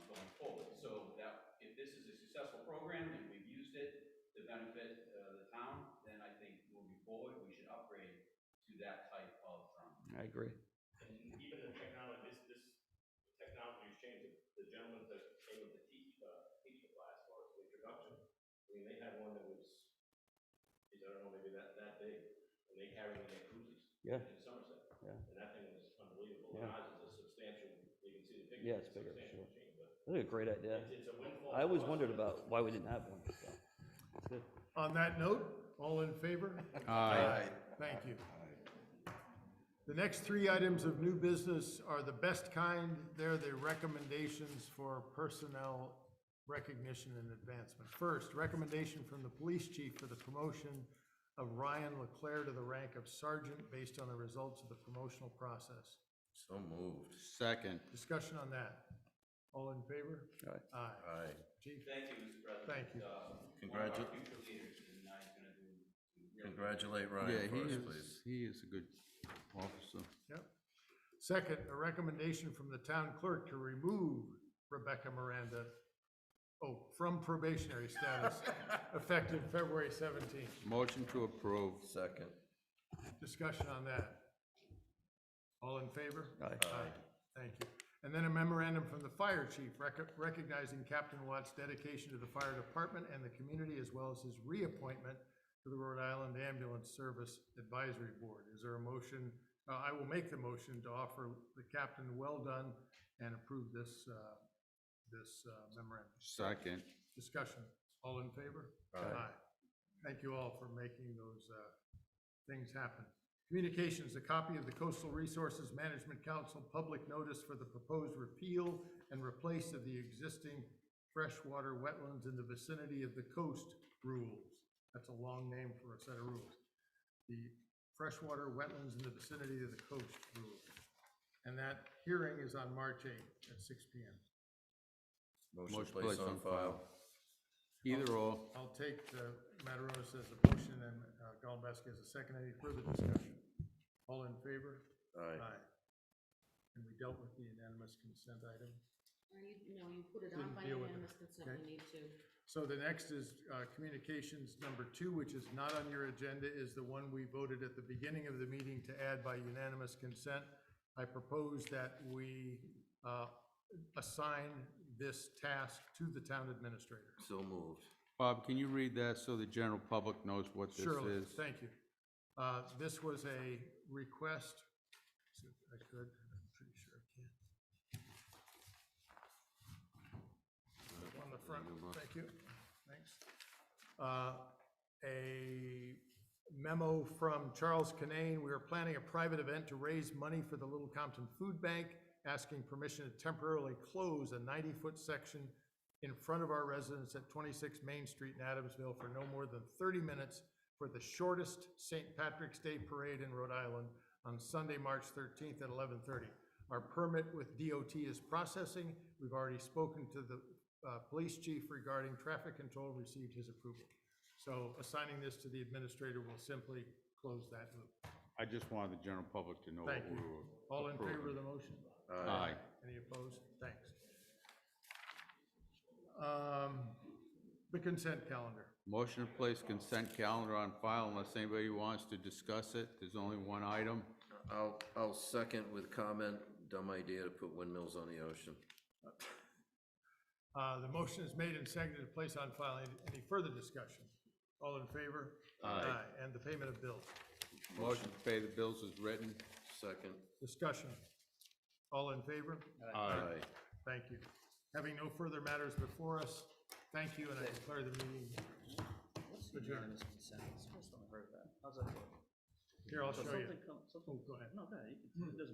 going forward. So that if this is a successful program and we've used it to benefit the town, then I think moving forward, we should upgrade to that type of drone. I agree. And even the technology, the technology has changed. The gentleman that came with the teaching class for us, the introduction, I mean, they had one that was, I don't know, maybe that big, and they carried in their cruisers. Yeah. In Somerset. Yeah. And that thing was unbelievable. Yeah. And ours is a substantial, you can see the picture. Yeah, it's bigger, substantial sure. machine, but That's a great idea. it's a windfall. I always for us. wondered about why we didn't have one. So, it's good. On that note, all in favor? Aye. Thank you. The next three items of new business are the best kind. They're the recommendations for personnel recognition and advancement. First, recommendation from the police chief for the promotion of Ryan Leclerc to the rank of sergeant based on the results of the promotional process. So moved. Second. Discussion on that. All in favor? Aye. Aye. Aye. Chief? Thank you, Mr. President. Thank you. One of our future leaders, and now he's gonna do. really Congratulate Yeah, Ryan for us, he please. is a good officer. Yep. Second, a recommendation from the town clerk to remove Rebecca Miranda, from probationary status, effective February 17th. Motion to approve. Second. Discussion on that. All in favor? Aye. Thank you. And then a memorandum from the fire chief recognizing Captain Watt's dedication to the fire department and the community, as well as his reappointment to the Rhode Island Ambulance Service Advisory Board. Is there a motion? I will make the motion to offer the captain well done and approve this memorandum. Second. Discussion. All in favor? Aye. Thank you all for making those things happen. Communications, a copy of the Coastal Resources Management Council public notice for the proposed repeal and replace of the existing freshwater wetlands in the vicinity of the coast rules. That's a long name for a set of rules. The freshwater wetlands in the vicinity of the coast rules. And that hearing is on March 8th at 6 p.m. Motion placed on file. Either or. I'll take Mataronis as a motion and Golembeski as a second. Any further discussion? All in favor? Aye. And we dealt with the unanimous consent item. No, you put it on Didn't by deal with it. unanimous consent, Okay. we need to. So the next is communications number 2, which is not on your agenda, is the one we voted at the beginning of the meeting to add by unanimous consent. I propose that we assign this task to the town administrator. So moved. Bob, can you read that so the general public knows what this Surely, is? thank you. This was a request, see if I could, I'm pretty sure I can. On the front, thank you, thanks. A memo from Charles Canane, we are planning a private event to raise money for the Little Compton Food Bank, asking permission to temporarily close a 90-foot section in front of our residence at 26 Main Street in Adamsville for no more than 30 minutes for the shortest St. Patrick's Day parade in Rhode Island on Sunday, March 13th at 11:30. Our permit with DOT is processing. We've already spoken to the police chief regarding traffic control, received his approval. So assigning this to the administrator will simply close that loop. I just wanted the general public to know what Thank we you. were All in favor of approving. the motion? Aye. Any opposed? Thanks. The consent calendar. Motion to place consent calendar on file unless anybody wants to discuss it. There's only one item. I'll second with comment, dumb idea to put windmills on the ocean. The motion is made and seconded to place on file. Any further discussion? All in favor? Aye. And the payment of bills. Motion to pay the bills is written. Second. Discussion. All in favor? Aye. Thank you. Having no further matters before us, thank you, and I declare the meeting adjourned. Unanimous consent. It's the first time I heard that. How's that work? Here, I'll So show you. something come- something- Oh, go ahead. No, go ahead. You can- it doesn't